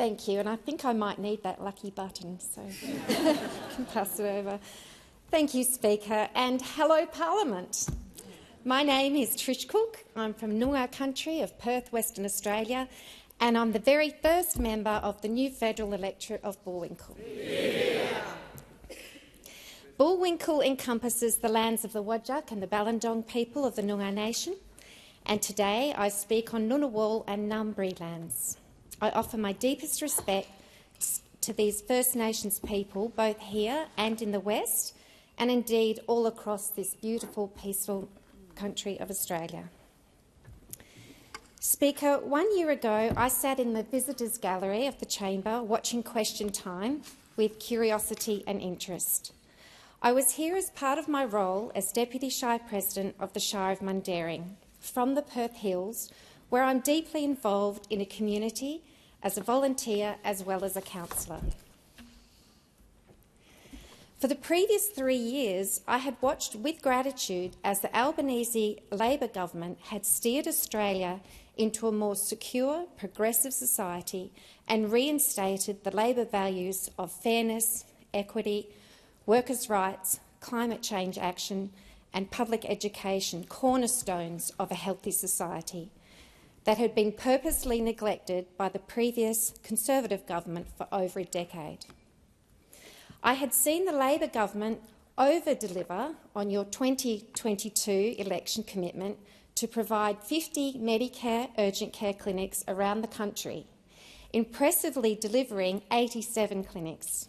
Thank you, and I think I might need that lucky button, so I can pass it over. Thank you, Speaker, and hello, Parliament. My name is Trish Cook. I'm from Noongar country of Perth, Western Australia, and I'm the very first member of the new federal electorate of Bullwinkel. Yeah. Bullwinkel encompasses the lands of the Whadjuk and the Balindong people of the Noongar Nation, and today I speak on Ngunnawal and Ngambri lands. I offer my deepest respect to these First Nations people, both here and in the West, and indeed all across this beautiful, peaceful country of Australia. Speaker, 1 year ago I sat in the visitors' gallery of the chamber watching Question Time with curiosity and interest. I was here as part of my role as Deputy Shire President of the Shire of Mundaring, from the Perth Hills, where I'm deeply involved in a community as a volunteer as well as a councillor. For the previous 3 years, I had watched with gratitude as the Albanese Labor government had steered Australia into a more secure, progressive society and reinstated the Labor values of fairness, equity, workers' rights, climate change action and public education, cornerstones of a healthy society that had been purposely neglected by the previous Conservative government for over a decade. I had seen the Labor government over-deliver on your 2022 election commitment to provide 50 Medicare urgent care clinics around the country, impressively delivering 87 clinics.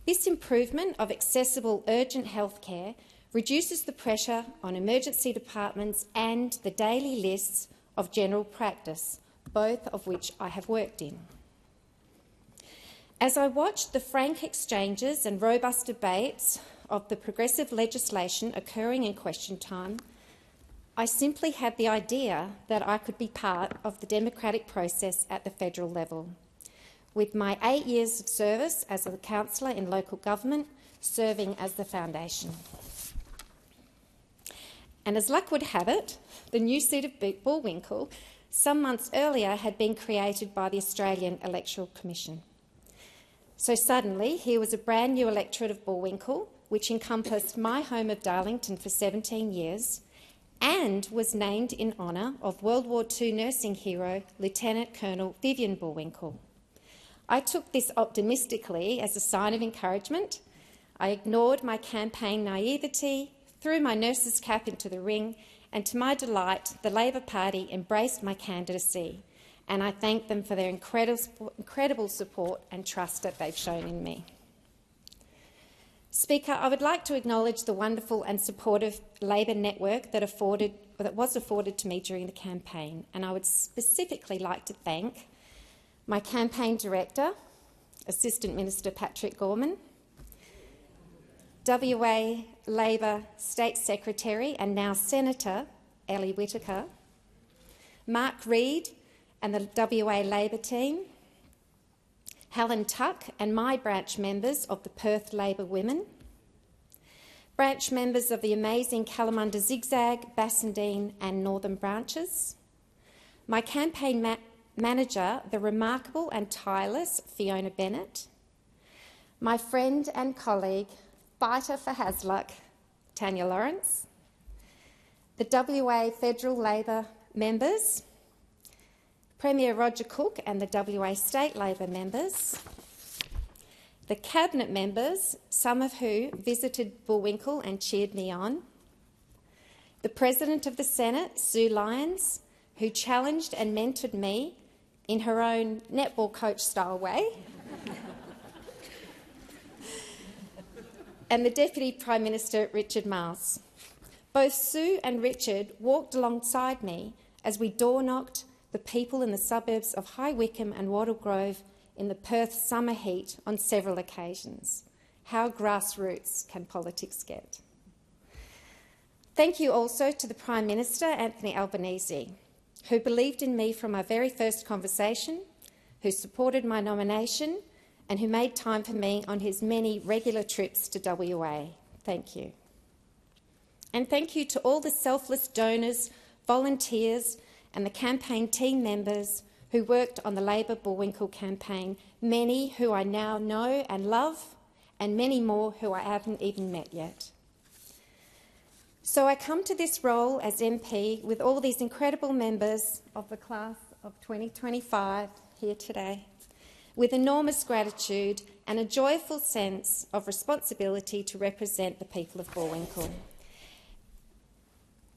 This improvement of accessible urgent health care reduces the pressure on emergency departments and the daily lists of general practice, both of which I have worked in. As I watched the frank exchanges and robust debates of the progressive legislation occurring in Question Time, I simply had the idea that I could be part of the democratic process at the federal level, with my 8 years of service as a councillor in local government serving as the foundation. And as luck would have it, the new seat of Bullwinkel some months earlier had been created by the Australian Electoral Commission. So suddenly here was a brand new electorate of Bullwinkel, which encompassed my home of Darlington for 17 years and was named in honour of World War II nursing hero Lieutenant Colonel Vivian Bullwinkel. I took this optimistically as a sign of encouragement. I ignored my campaign naivety, threw my nurse's cap into the ring, and to my delight, the Labor Party embraced my candidacy, and I thank them for their incredible support and trust that they've shown in me. Speaker, I would like to acknowledge the wonderful and supportive Labor network that was afforded to me during the campaign, and I would specifically like to thank my campaign director, Assistant Minister Patrick Gorman, WA Labor State Secretary and now Senator Ellie Whittaker, Mark Reid and the WA Labor team, Helen Tuck and my branch members of the Perth Labor Women, branch members of the amazing Kalamunda Zigzag, Bassendean and Northern branches, my campaign manager, the remarkable and tireless Fiona Bennett, my friend and colleague, fighter for Hasluck, Tanya Lawrence, the WA Federal Labor members, Premier Roger Cook and the WA State Labor members, the Cabinet members, some of who visited Bullwinkel and cheered me on, the President of the Senate, Sue Lyons, who challenged and mentored me in her own netball coach-style way, and the Deputy Prime Minister, Richard Marles. Both Sue and Richard walked alongside me as we door-knocked the people in the suburbs of High Wycombe and Wattle Grove in the Perth summer heat on several occasions. How grassroots can politics get? Thank you also to the Prime Minister, Anthony Albanese, who believed in me from our very first conversation, who supported my nomination and who made time for me on his many regular trips to WA. Thank you. And thank you to all the selfless donors, volunteers and the campaign team members who worked on the Labor Bullwinkel campaign, many who I now know and love, and many more who I haven't even met yet. So I come to this role as MP with all these incredible members of the class of 2025 here today, with enormous gratitude and a joyful sense of responsibility to represent the people of Bullwinkel,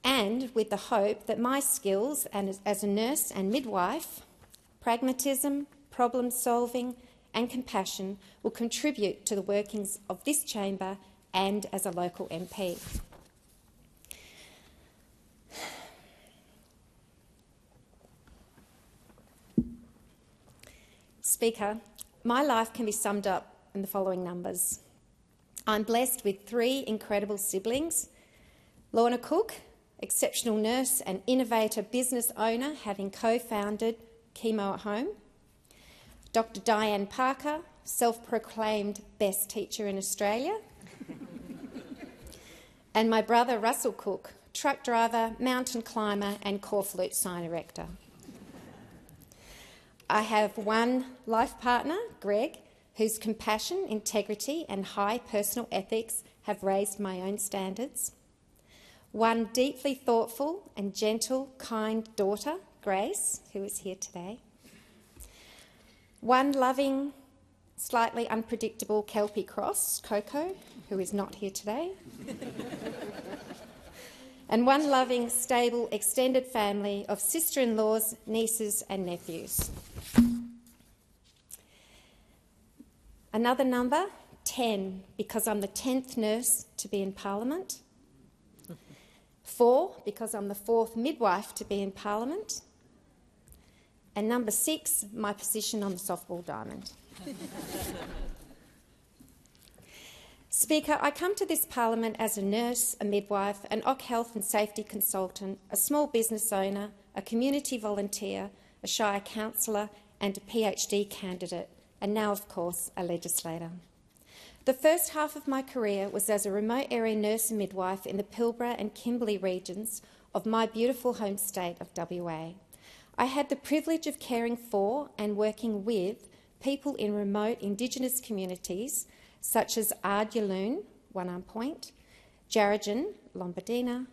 and with the hope that my skills as a nurse and midwife, pragmatism, problem-solving and compassion will contribute to the workings of this chamber and as a local MP. Speaker, my life can be summed up in the following numbers. I'm blessed with 3 incredible siblings: Lorna Cook, exceptional nurse and innovator business owner, having co-founded Chemo at Home; Dr. Diane Parker, self-proclaimed best teacher in Australia; and my brother Russell Cook, truck driver, mountain climber and corflute sign erector. I have one life partner, Greg, whose compassion, integrity and high personal ethics have raised my own standards. One deeply thoughtful and gentle, kind daughter, Grace, who is here today. One loving, slightly unpredictable Kelpie cross, Coco, who is not here today. And one loving, stable, extended family of sister-in-laws, nieces and nephews. Another number, 10, because I'm the 10th nurse to be in Parliament. 4, because I'm the 4th midwife to be in Parliament. And number 6, my position on the softball diamond. Speaker, I come to this Parliament as a nurse, a midwife, an OC health and safety consultant, a small business owner, a community volunteer, a Shire councillor and a PhD candidate, and now, of course, a legislator. The first half of my career was as a remote area nurse and midwife in the Pilbara and Kimberley regions of my beautiful home state of WA. I had the privilege of caring for and working with people in remote Indigenous communities such as Ardyaluun, One Arm Point, Jarragan, Lombardina,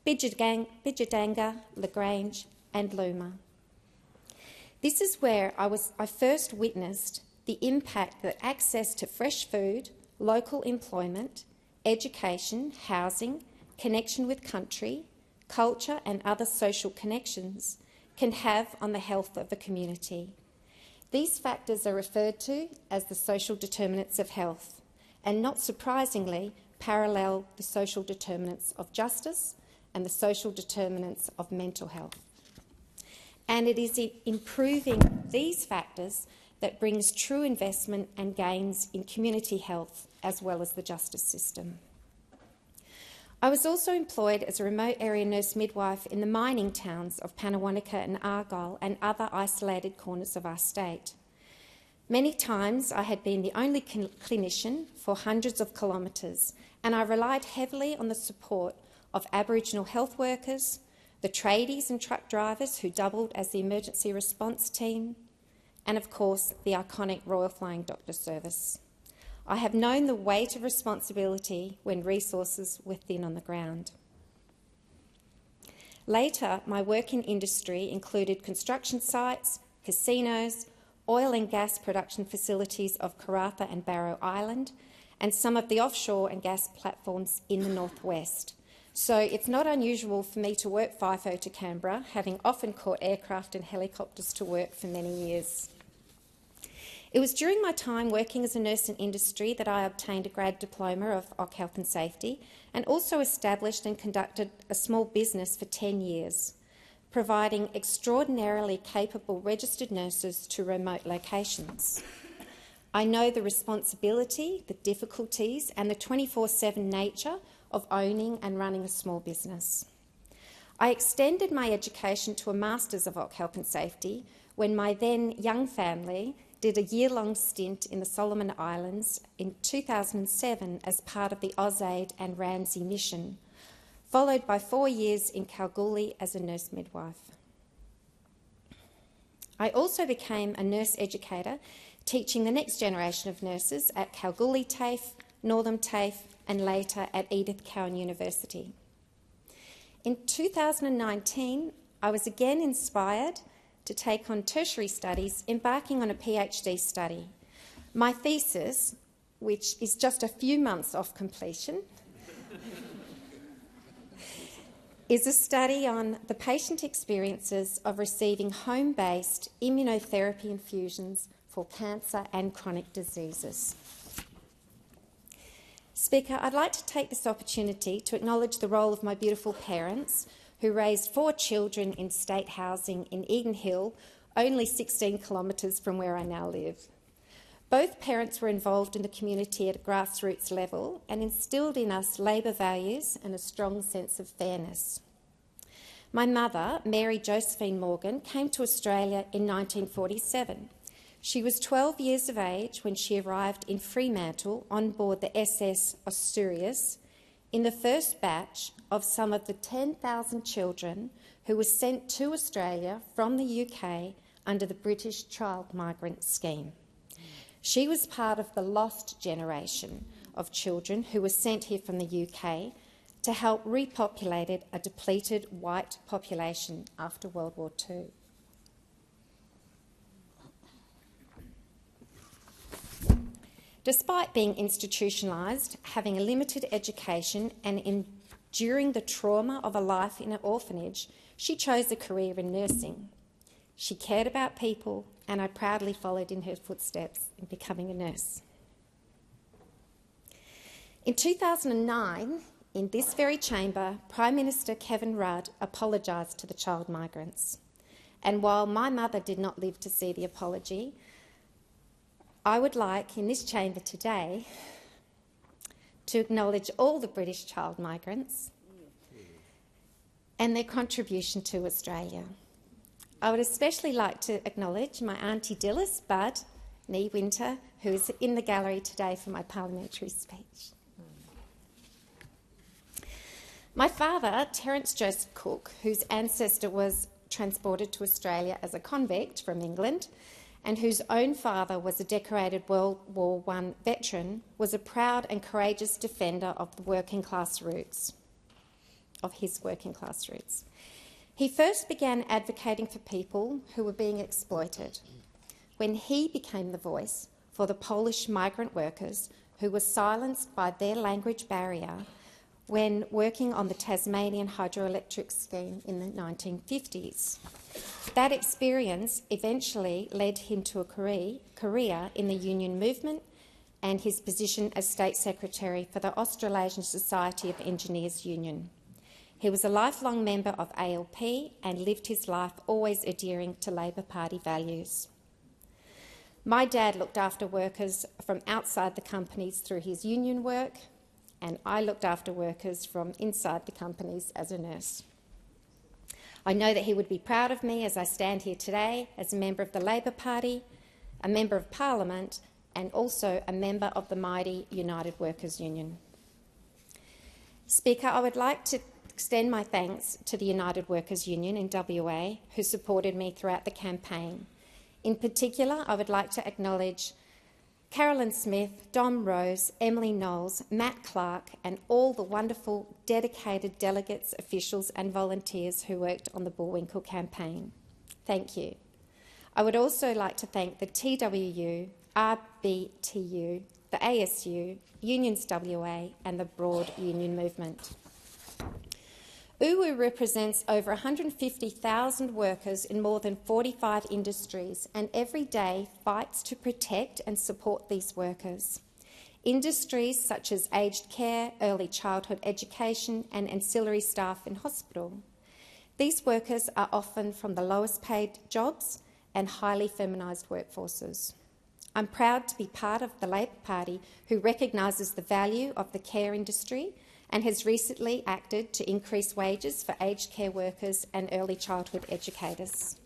Bidjadanga, Lagrange and Luma. This is where I first witnessed the impact that access to fresh food, local employment, education, housing, connection with country, culture and other social connections can have on the health of a community. These factors are referred to as the social determinants of health, and not surprisingly parallel the social determinants of justice and the social determinants of mental health. And it is improving these factors that brings true investment and gains in community health as well as the justice system. I was also employed as a remote area nurse midwife in the mining towns of Pannawonica and Argyle and other isolated corners of our state. Many times I had been the only clinician for hundreds of kilometres, and I relied heavily on the support of Aboriginal health workers, the tradies and truck drivers who doubled as the emergency response team, and of course the iconic Royal Flying Doctor Service. I have known the weight of responsibility when resources were thin on the ground. Later, my work in industry included construction sites, casinos, oil and gas production facilities of Karratha and Barrow Island, and some of the offshore and gas platforms in the northwest. So it's not unusual for me to work FIFO to Canberra, having often caught aircraft and helicopters to work for many years. It was during my time working as a nurse in industry that I obtained a grad diploma of OC Health and Safety and also established and conducted a small business for 10 years, providing extraordinarily capable registered nurses to remote locations. I know the responsibility, the difficulties and the 24/7 nature of owning and running a small business. I extended my education to a Masters of OC Health and Safety when my then young family did a year-long stint in the Solomon Islands in 2007 as part of the AusAid and Ramsay mission, followed by 4 years in Kalgoorlie as a nurse midwife. I also became a nurse educator, teaching the next generation of nurses at Kalgoorlie TAFE, Northern TAFE, and later at Edith Cowan University. In 2019, I was again inspired to take on tertiary studies, embarking on a PhD study. My thesis, which is just a few months off completion, is a study on the patient experiences of receiving home-based immunotherapy infusions for cancer and chronic diseases. Speaker, I'd like to take this opportunity to acknowledge the role of my beautiful parents, who raised 4 children in state housing in Eden Hill, only 16 kilometres from where I now live. Both parents were involved in the community at a grassroots level and instilled in us Labor values and a strong sense of fairness. My mother, Mary Josephine Morgan, came to Australia in 1947. She was 12 years of age when she arrived in Fremantle on board the SS Asturias in the first batch of some of the 10,000 children who were sent to Australia from the UK under the British Child Migrant Scheme. She was part of the lost generation of children who were sent here from the UK to help repopulate a depleted white population after World War II. Despite being institutionalised, having a limited education and enduring the trauma of a life in an orphanage, she chose a career in nursing. She cared about people, and I proudly followed in her footsteps in becoming a nurse. In 2009, in this very chamber, Prime Minister Kevin Rudd apologised to the child migrants. And while my mother did not live to see the apology, I would like, in this chamber today, to acknowledge all the British child migrants and their contribution to Australia. I would especially like to acknowledge my Auntie Dillis, Bud, Nee Winter, who is in the gallery today for my parliamentary speech. My father, Terence Joseph Cook, whose ancestor was transported to Australia as a convict from England, and whose own father was a decorated World War I veteran, was a proud and courageous defender of the working class roots, of his working class roots. He first began advocating for people who were being exploited when he became the voice for the Polish migrant workers who were silenced by their language barrier when working on the Tasmanian hydroelectric scheme in the 1950s. That experience eventually led him to a career in the union movement and his position as State Secretary for the Australasian Society of Engineers Union. He was a lifelong member of ALP and lived his life always adhering to Labor Party values. My dad looked after workers from outside the companies through his union work, and I looked after workers from inside the companies as a nurse. I know that he would be proud of me as I stand here today as a member of the Labor Party, a member of Parliament, and also a member of the mighty United Workers' Union. Speaker, I would like to extend my thanks to the United Workers' Union in WA, who supported me throughout the campaign. In particular, I would like to acknowledge Carolyn Smith, Dom Rose, Emily Knowles, Matt Clark, and all the wonderful, dedicated delegates, officials and volunteers who worked on the Bullwinkel campaign. Thank you. I would also like to thank the TWU, RBTU, the ASU, Unions WA and the broad union movement. UWU represents over 150,000 workers in more than 45 industries and every day fights to protect and support these workers. Industries such as aged care, early childhood education and ancillary staff in hospital. These workers are often from the lowest paid jobs and highly feminised workforces. I'm proud to be part of the Labor Party who recognises the value of the care industry and has recently acted to increase wages for aged care workers and early childhood educators.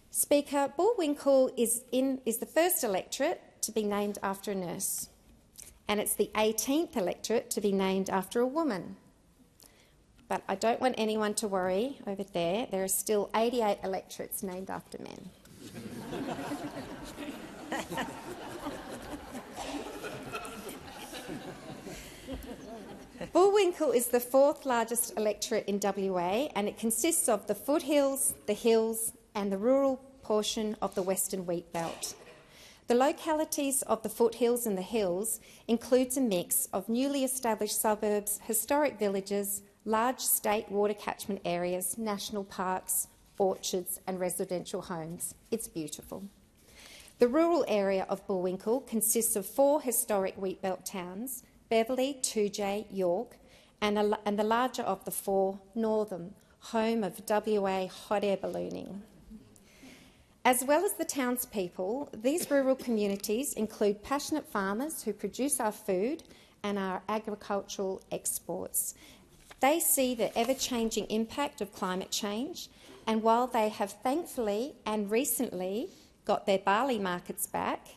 Speaker, Bullwinkel is the first electorate to be named after a nurse, and it's the 18th electorate to be named after a woman. but I don't want anyone to worry over there. There are still 88 electorates named after men. Bullwinkel is the fourth largest electorate in WA, and it consists of the foothills, the hills and the rural portion of the Western Wheat Belt. The localities of the foothills and the hills includes a mix of newly established suburbs, historic villages, large state water catchment areas, national parks, orchards and residential homes. It's beautiful. The rural area of Bullwinkel consists of 4 historic wheatbelt towns, Beverley, Toodyay, York, and the larger of the 4, Northam, home of WA hot air ballooning. As well as the townspeople, these rural communities include passionate farmers who produce our food and our agricultural exports. They see the ever-changing impact of climate change, and while they have thankfully and recently got their barley markets back,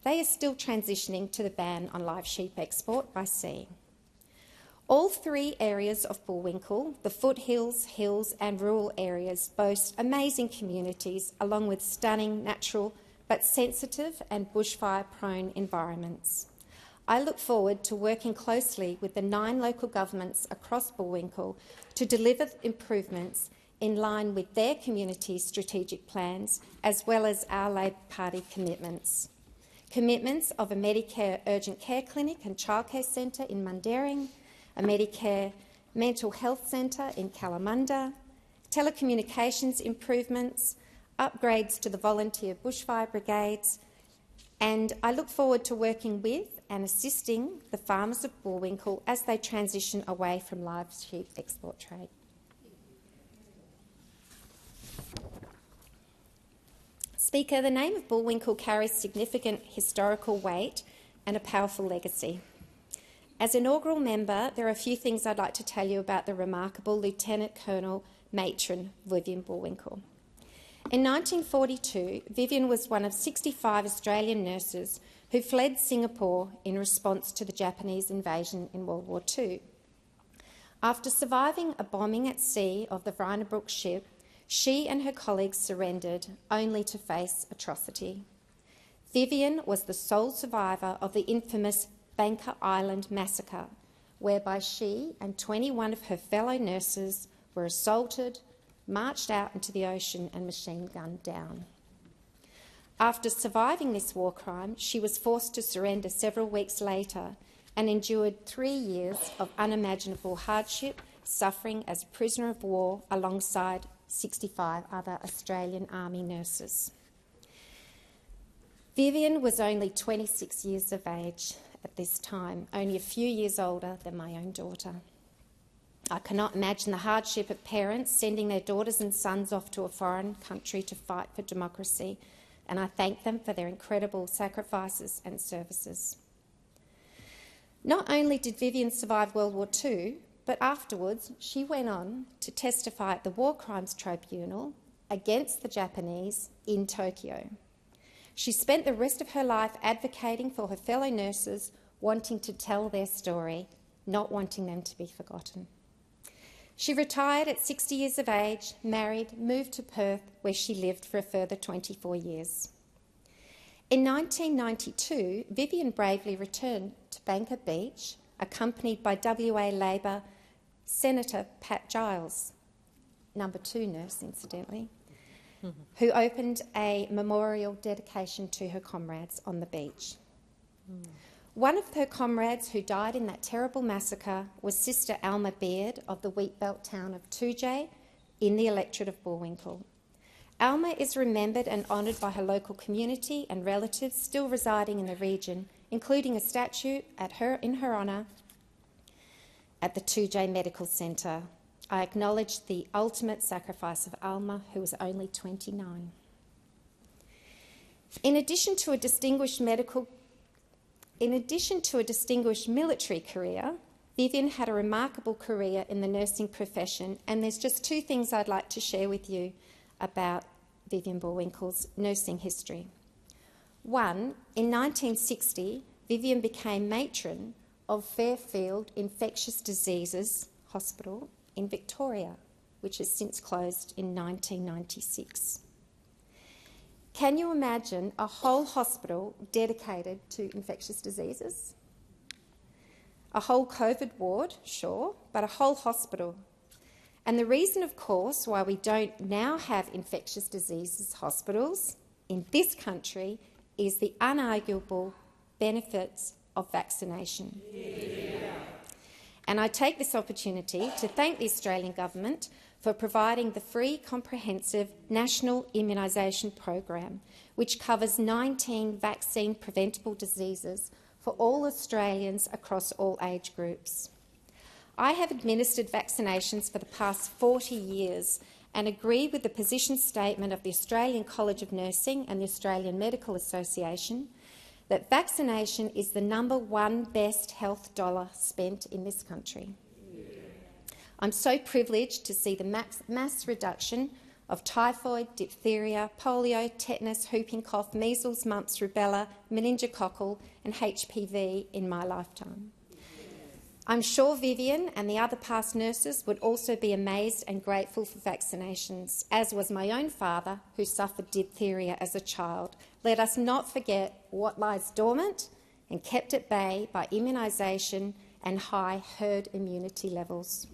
they are still transitioning to the ban on live sheep export by sea. All 3 areas of Bullwinkel, the foothills, hills and rural areas, boast amazing communities along with stunning natural but sensitive and bushfire-prone environments. I look forward to working closely with the 9 local governments across Bullwinkel to deliver improvements in line with their community's strategic plans, as well as our Labor Party commitments. Commitments of a Medicare urgent care clinic and childcare centre in Mundaring, a Medicare mental health centre in Kalamunda, telecommunications improvements, upgrades to the volunteer bushfire brigades, and I look forward to working with and assisting the farmers of Bullwinkel as they transition away from live sheep export trade. Speaker, the name of Bullwinkel carries significant historical weight and a powerful legacy. As inaugural member, there are a few things I'd like to tell you about the remarkable Lieutenant Colonel Matron Vivian Bullwinkel. In 1942, Vivian was one of 65 Australian nurses who fled Singapore in response to the Japanese invasion in World War II. After surviving a bombing at sea of the Vinebrook ship, she and her colleagues surrendered only to face atrocity. Vivian was the sole survivor of the infamous Banker Island massacre, whereby she and 21 of her fellow nurses were assaulted, marched out into the ocean and machine-gunned down. After surviving this war crime, she was forced to surrender several weeks later and endured 3 years of unimaginable hardship, suffering as a prisoner of war alongside 65 other Australian Army nurses. Vivian was only 26 years of age at this time, only a few years older than my own daughter. I cannot imagine the hardship of parents sending their daughters and sons off to a foreign country to fight for democracy, and I thank them for their incredible sacrifices and services. Not only did Vivian survive World War II, but afterwards she went on to testify at the War Crimes Tribunal against the Japanese in Tokyo. She spent the rest of her life advocating for her fellow nurses, wanting to tell their story, not wanting them to be forgotten. She retired at 60 years of age, married, moved to Perth, where she lived for a further 24 years. In 1992, Vivian bravely returned to Banker Beach, accompanied by WA Labor Senator Pat Giles, number 2 nurse, incidentally, who opened a memorial dedication to her comrades on the beach. One of her comrades who died in that terrible massacre was Sister Alma Beard of the wheatbelt town of Toodyay in the electorate of Bullwinkel. Alma is remembered and honoured by her local community and relatives still residing in the region, including a statue in her honour at the Toodyay Medical Centre. I acknowledge the ultimate sacrifice of Alma, who was only 29. In addition to a distinguished military career, Vivian had a remarkable career in the nursing profession, and there's just 2 things I'd like to share with you about Vivian Bullwinkel's nursing history. One, in 1960, Vivian became matron of Fairfield Infectious Diseases Hospital in Victoria, which has since closed in 1996. Can you imagine a whole hospital dedicated to infectious diseases? A whole COVID ward, sure, but a whole hospital. And the reason, of course, why we don't now have infectious diseases hospitals in this country is the unarguable benefits of vaccination. Yeah. And I take this opportunity to thank the Australian Government for providing the free comprehensive national immunisation program, which covers 19 vaccine-preventable diseases for all Australians across all age groups. I have administered vaccinations for the past 40 years and agree with the position statement of the Australian College of Nursing and the Australian Medical Association that vaccination is the #1 best health dollar spent in this country. I'm so privileged to see the mass reduction of typhoid, diphtheria, polio, tetanus, whooping cough, measles, mumps, rubella, meningococcal and HPV in my lifetime. I'm sure Vivian and the other past nurses would also be amazed and grateful for vaccinations, as was my own father, who suffered diphtheria as a child. Let us not forget what lies dormant and kept at bay by immunisation and high herd immunity levels.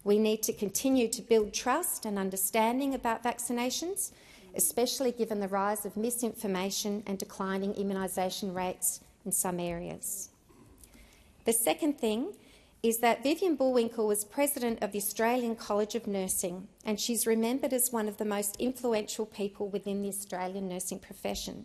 We need to continue to build trust and understanding about vaccinations, especially given the rise of misinformation and declining immunisation rates in some areas. The second thing is that Vivian Bullwinkel was president of the Australian College of Nursing, and she's remembered as one of the most influential people within the Australian nursing profession.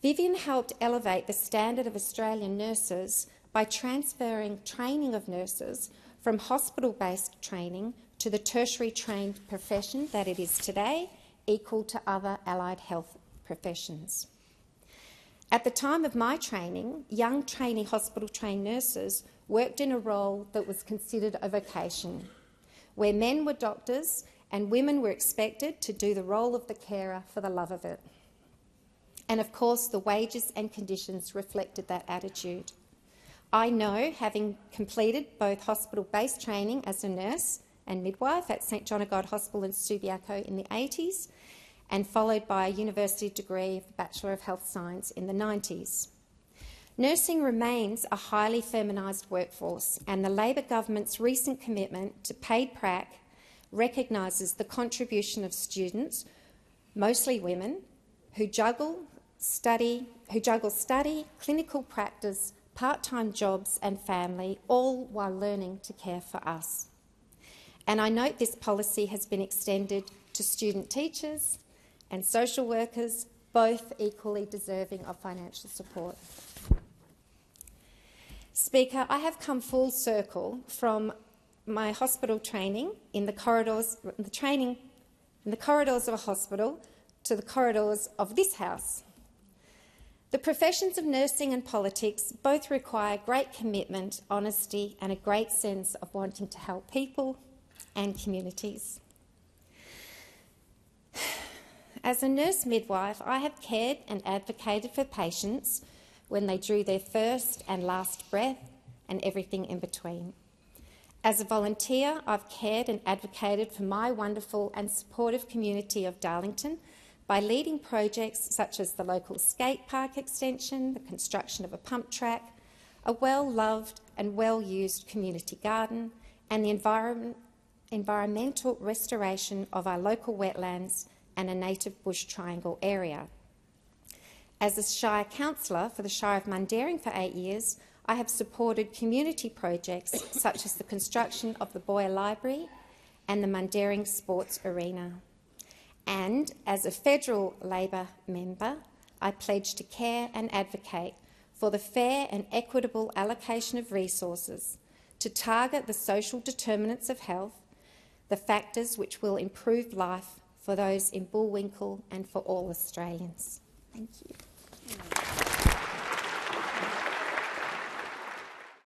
Vivian helped elevate the standard of Australian nurses by transferring training of nurses from hospital-based training to the tertiary trained profession that it is today, equal to other allied health professions. At the time of my training, young trainee hospital-trained nurses worked in a role that was considered a vocation, where men were doctors and women were expected to do the role of the carer for the love of it. And of course, the wages and conditions reflected that attitude. I know, having completed both hospital-based training as a nurse and midwife at St John of God Hospital in Subiaco in the 80s, and followed by a university degree of Bachelor of Health Science in the 90s. Nursing remains a highly feminised workforce, and the Labor government's recent commitment to paid prac recognises the contribution of students, mostly women, who juggle study, clinical practice, part-time jobs and family, all while learning to care for us. And I note this policy has been extended to student teachers and social workers, both equally deserving of financial support. Speaker, I have come full circle from my hospital training in the corridors of a hospital to the corridors of this House. The professions of nursing and politics both require great commitment, honesty and a great sense of wanting to help people and communities. As a nurse midwife, I have cared and advocated for patients when they drew their first and last breath and everything in between. As a volunteer, I've cared and advocated for my wonderful and supportive community of Darlington by leading projects such as the local skate park extension, the construction of a pump track, a well-loved and well-used community garden, and the environmental restoration of our local wetlands and a native bush triangle area. As a Shire Councillor for the Shire of Mundaring for 8 years, I have supported community projects such as the construction of the Boyer Library and the Mundaring Sports Arena. And as a federal Labor member, I pledge to care and advocate for the fair and equitable allocation of resources to target the social determinants of health, the factors which will improve life for those in Bullwinkel and for all Australians. Thank you.